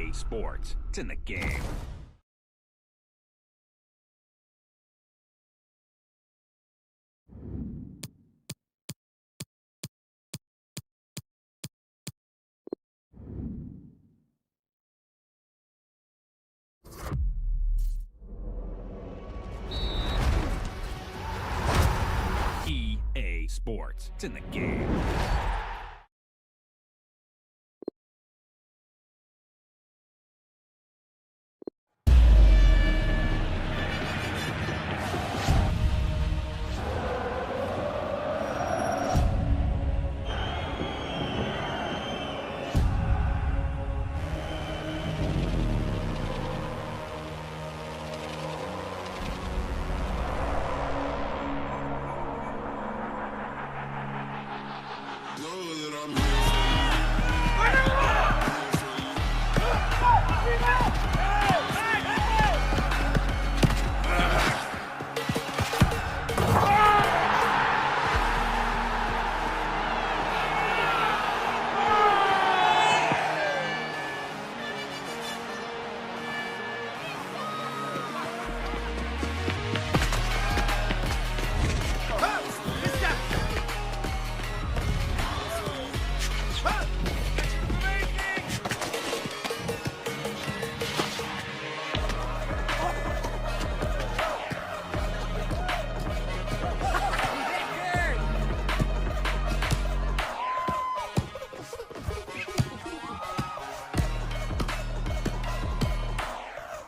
EA Sports. It's in the game. EA Sports. It's in the game.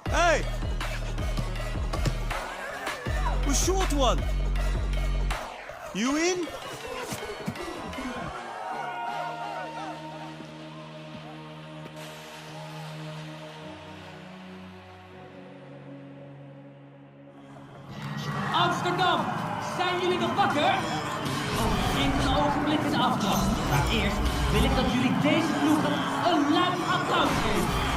Hey! The short one! You in? Amsterdam, zijn jullie nog wakker? Over enkele ogenblikken de aftrap. Maar eerst wil ik dat jullie deze ploegen een luid applaus geven.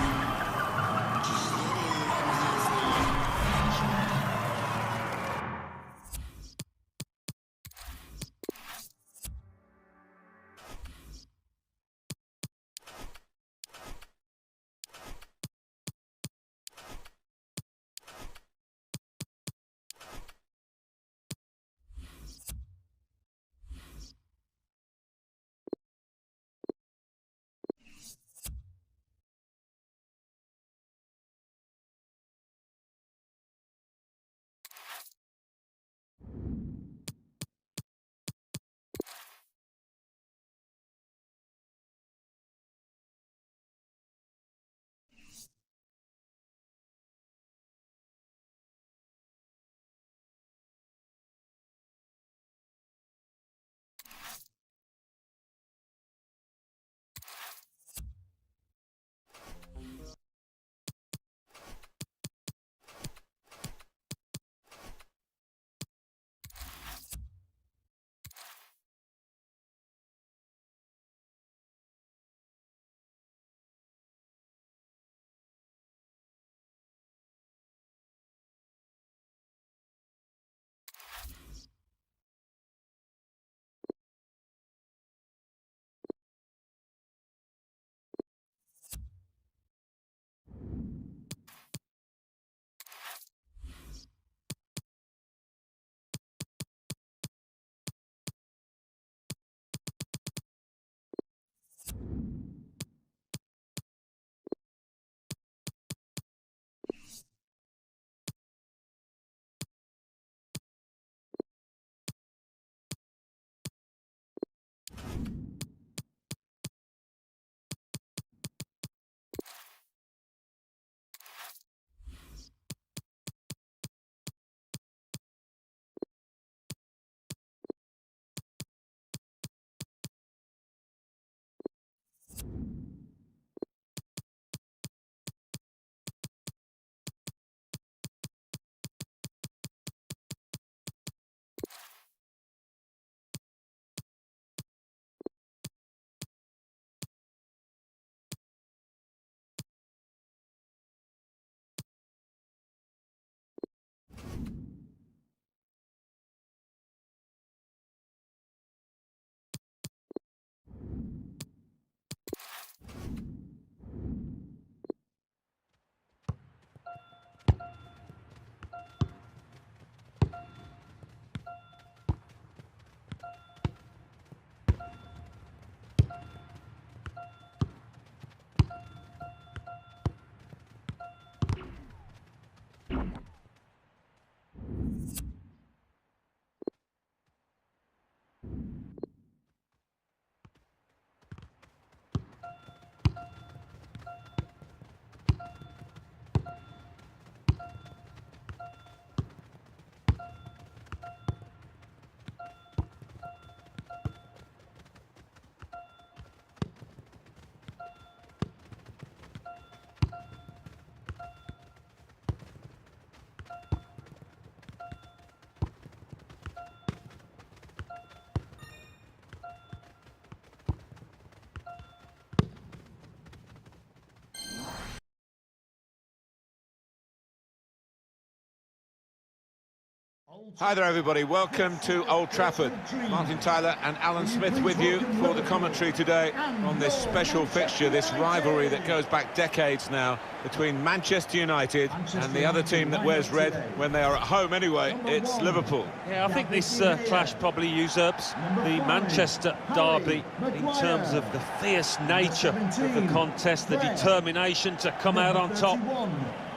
Hi there everybody, welcome to Old Trafford. Martin Tyler and Alan Smith with you for the commentary today on this special fixture, this rivalry that goes back decades now between Manchester United and the other team that wears red when they are at home anyway, it's Liverpool. Yeah, I think this clash probably usurps the Manchester derby in terms of the fierce nature of the contest, the determination to come out on top.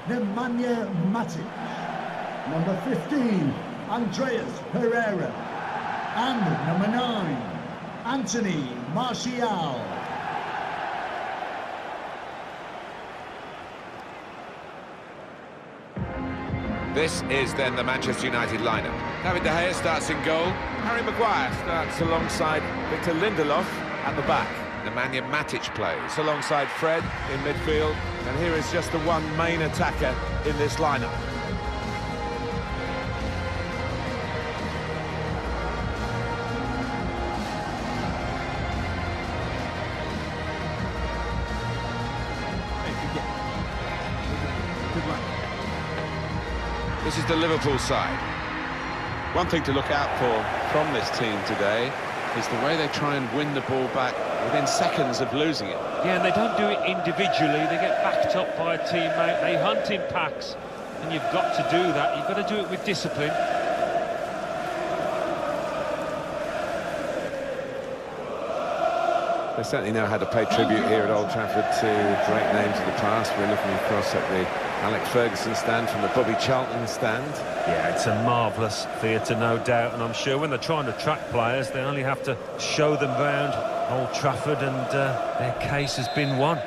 Nemanja Matic. Number 15, Andreas Pereira. And number 9, Anthony Martial. This is then the Manchester United lineup. David De Gea starts in goal. Harry Maguire starts alongside Victor Lindelof at the back. Nemanja Matic plays alongside Fred in midfield. And here is just the one main attacker in this lineup. This is the Liverpool side. One thing to look out for from this team today is the way they try and win the ball back within seconds of losing it. Yeah, and they don't do it individually, they get backed up by a teammate, they hunt in packs, and you've got to do that, you've got to do it with discipline. They certainly know how to pay tribute here at Old Trafford to great names of the past. We're looking across at the Alex Ferguson stand from the Bobby Charlton stand. Yeah, it's a marvellous theatre, no doubt, and I'm sure when they're trying to track players, they only have to show them round Old Trafford and their case has been won.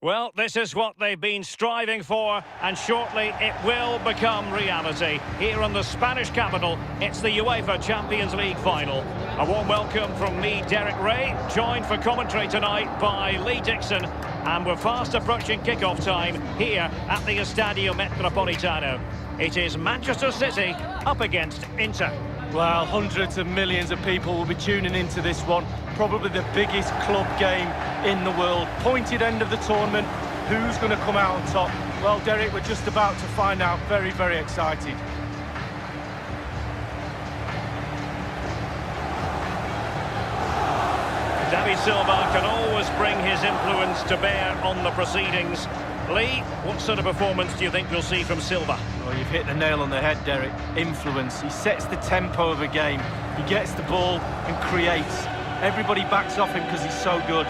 Well, this is what they've been striving for, and shortly it will become reality. Here in the Spanish capital, it's the UEFA Champions League final. A warm welcome from me, Derek Ray, joined for commentary tonight by Lee Dixon, and we're fast approaching kick-off time here at the Estadio Metropolitano. It is Manchester City up against Inter. Well, hundreds of millions of people will be tuning into this one. Probably the biggest club game in the world. Pointed end of the tournament. Who's going to come out on top? Well, Derek, we're just about to find out. Very, very excited. David Silva can always bring his influence to bear on the proceedings. Lee, what sort of performance do you think we'll see from Silva? Well, you've hit the nail on the head, Derek. Influence. He sets the tempo of a game. He gets the ball and creates. Everybody backs off him because he's so good.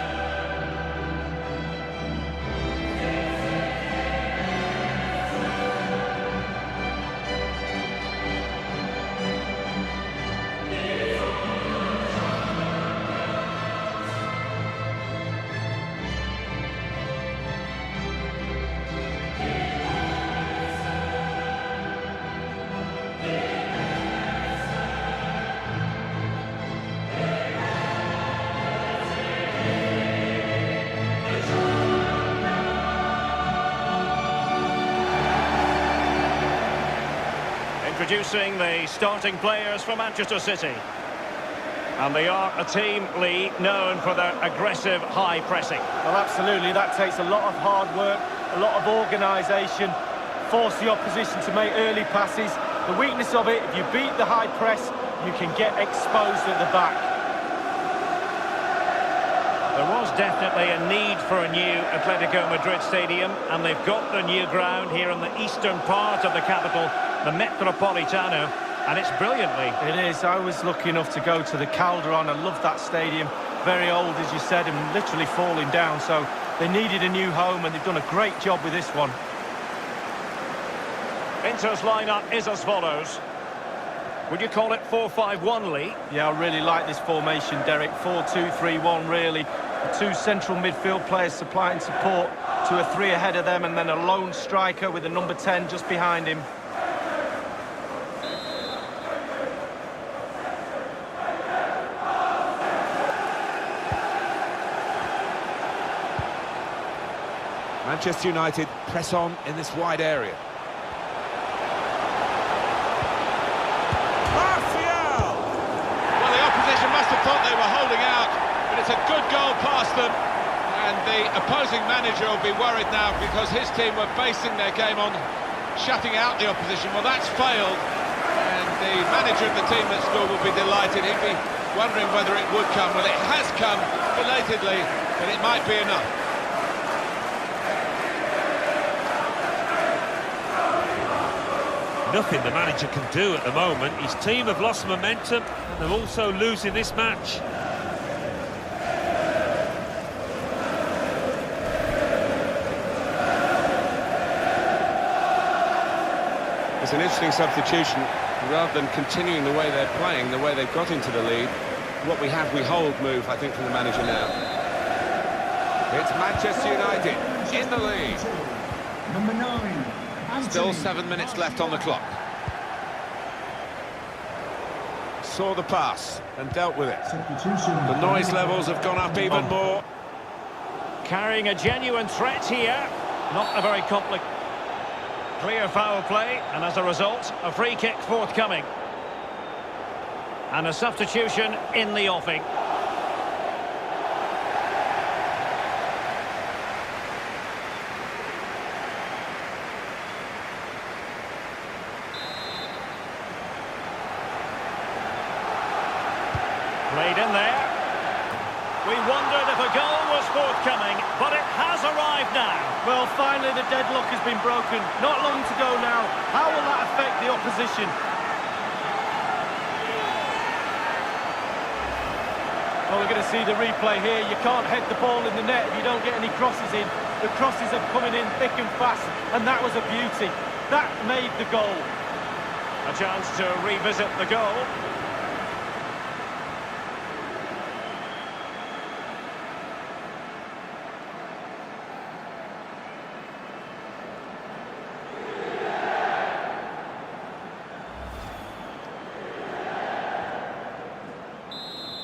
Introducing the starting players for Manchester City. And they are a team, Lee, known for their aggressive high pressing. Well, absolutely. That takes a lot of hard work, a lot of organisation, force the opposition to make early passes. The weakness of it, if you beat the high press, you can get exposed at the back. There was definitely a need for a new Atletico Madrid stadium, and they've got the new ground here in the eastern part of the capital, the Metropolitano, and it's brilliantly. It is. I was lucky enough to go to the Calderon. I love that stadium. Very old, as you said, and literally falling down. So they needed a new home, and they've done a great job with this one. Inter's lineup is as follows. Would you call it 4-5-1, Lee? Yeah, I really like this formation, Derek. 4-2-3-1, really. The two central midfield players supplying support to a 3 ahead of them, and then a lone striker with a number 10 just behind him. Manchester United press on in this wide area. Martial! Well, the opposition must have thought they were holding out, but That's a good goal past them. And the opposing manager will be worried now because his team were basing their game on shutting out the opposition. Well, that's failed. And the manager of the team that scored will be delighted. He'd be wondering whether it would come. Well, it has come belatedly, but it might be enough. Nothing the manager can do at the moment. His team have lost momentum and they're also losing this match. It's an interesting substitution. Rather than continuing the way they're playing, the way they've got into the lead, what we have, we hold move, I think, from the manager now. It's Manchester United in the lead. Number 9. Still 7 minutes left on the clock. Saw the pass and dealt with it. The noise levels have gone up even more. Carrying a genuine threat here. Not a very complicated. Clear foul play, and as a result, a free kick forthcoming. And a substitution in the offing. Played in there. We wondered if a goal was forthcoming, but it has arrived now. Well, finally the deadlock has been broken. Not long to go now. How will that affect the opposition? Well, we're going to see the replay here. You can't head the ball in the net if you don't get any crosses in. The crosses are coming in thick and fast, and that was a beauty. That made the goal. A chance to revisit the goal.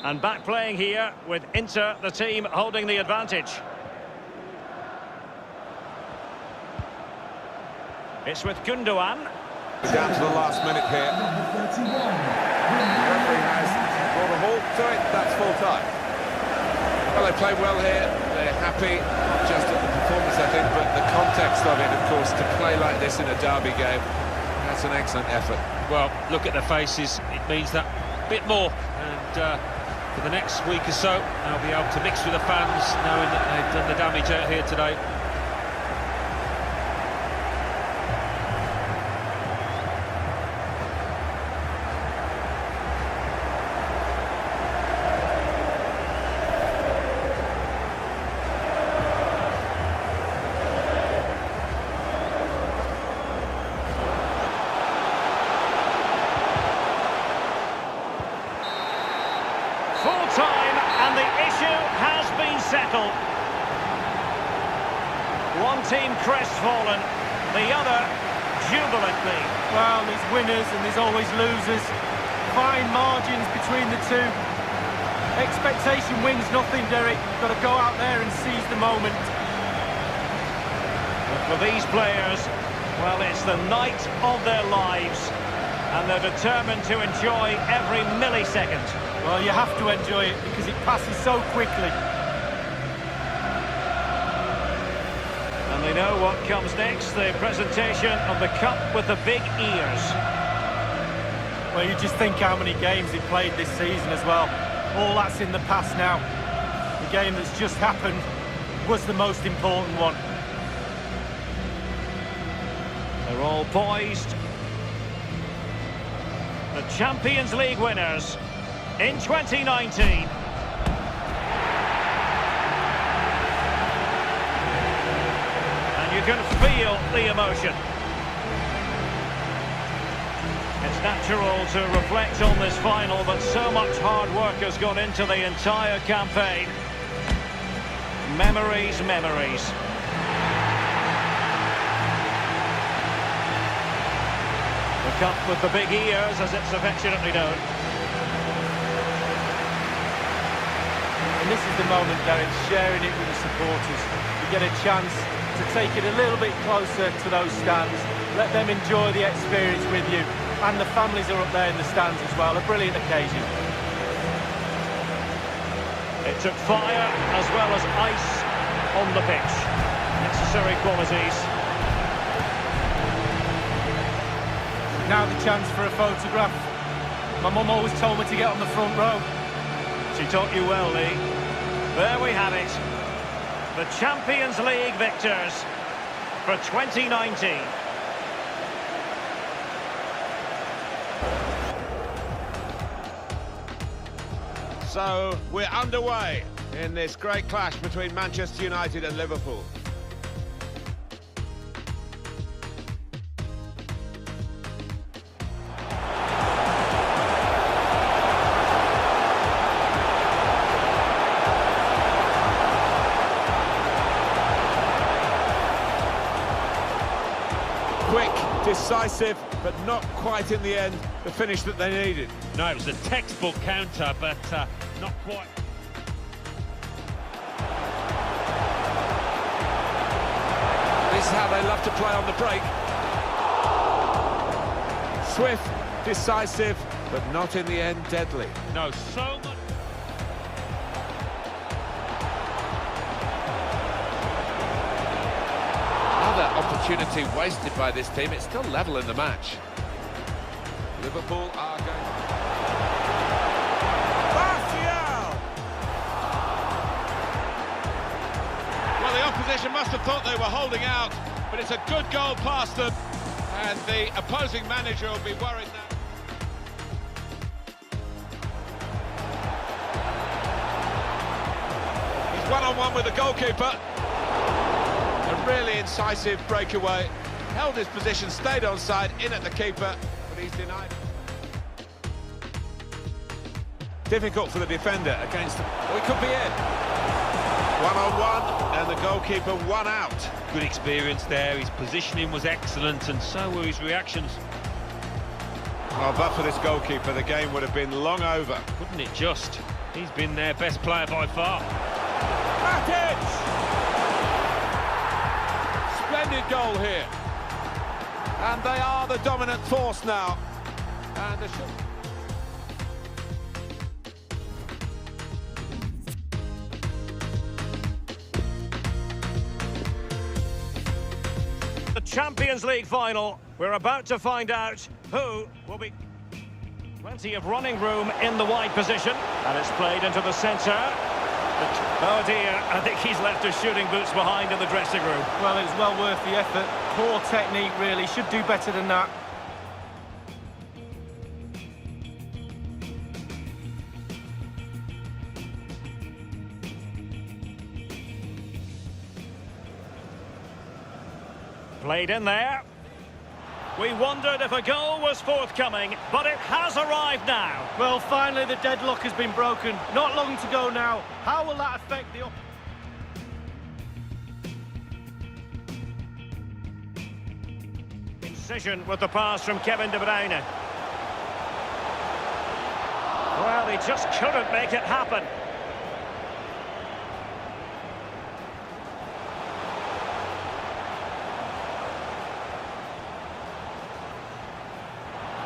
And back playing here with Inter, the team holding the advantage. It's with Gundogan. Down to the last minute here. The referee has brought a halt to it. That's full time. Well, they played well here. They're happy, not just at the performance, I think, but the context of it, of course, to play like this in a derby game. That's an excellent effort. Well, look at their faces. It means that bit more. And for the next week or so, they'll be able to mix with the fans, knowing that they've done the damage out here today. Full-time, and the issue has been settled. One team crestfallen, the other jubilantly. Well, there's winners and there's always losers. Fine margins between the two. Expectation wins nothing, Derek. You've got to go out there and seize the moment. But for these players, well, it's the night of their lives, and they're determined to enjoy every millisecond. Well, you have to enjoy it because it passes so quickly. And they know what comes next, the presentation of the cup with the big ears. Well, you just think how many games he played this season as well. All that's in the past now. The game that's just happened was the most important one. They're all poised. The Champions League winners in 2019. And you can feel the emotion. It's natural to reflect on this final, but so much hard work has gone into the entire campaign. Memories, memories. The cup with the big ears, as it's affectionately known. And this is the moment, Derek, sharing it with the supporters. You get a chance to take it a little bit closer to those stands. Let them enjoy the experience with you. And the families are up there in the stands as well. A brilliant occasion. It took fire as well as ice on the pitch. Necessary qualities. Now the chance for a photograph. My mum always told me to get on the front row. She taught you well, Lee. There we have it. The Champions League victors for 2019. So we're underway in this great clash between Manchester United and Liverpool. Quick, decisive, but not quite in the end the finish that they needed. No, it was a textbook counter, but not quite. This is how they love to play on the break. Swift, decisive, but not in the end deadly. No, so much. Another opportunity wasted by this team. It's still level in the match. Liverpool are going... Well, the opposition must have thought they were holding out, but it's a good goal past them, and the opposing manager will be worried now. He's one-on-one with the goalkeeper. A really incisive breakaway. Held his position, stayed onside, in at the keeper, but he's denied. Difficult for the defender against them. Oh, he could be in. One-on-one, and the goalkeeper one out. Good experience there, his positioning was excellent, and so were his reactions. Well, but for this goalkeeper, the game would have been long over. Wouldn't it just? He's been their best player by far. Matic! Splendid goal here. And they are the dominant force now. And the shot... The Champions League final. We're about to find out who will be... Plenty of running room in the wide position. And it's played into the centre. Oh dear, I think he's left his shooting boots behind in the dressing room. Well, it was well worth the effort. Poor technique, really. Should do better than that. Played in there. We wondered if a goal was forthcoming, but it has arrived now. Well, finally the deadlock has been broken. Not long to go now. How will that affect the... Incision with the pass from Kevin De Bruyne. Well, he just couldn't make it happen.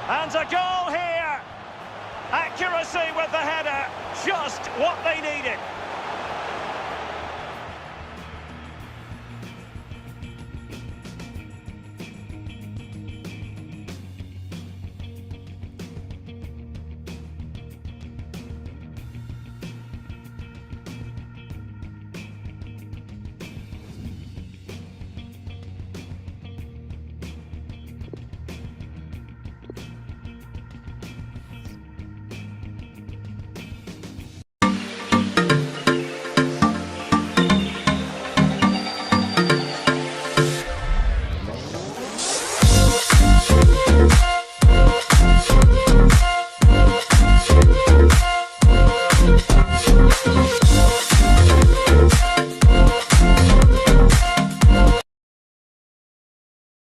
And a goal here. Accuracy with the header. Just what they needed.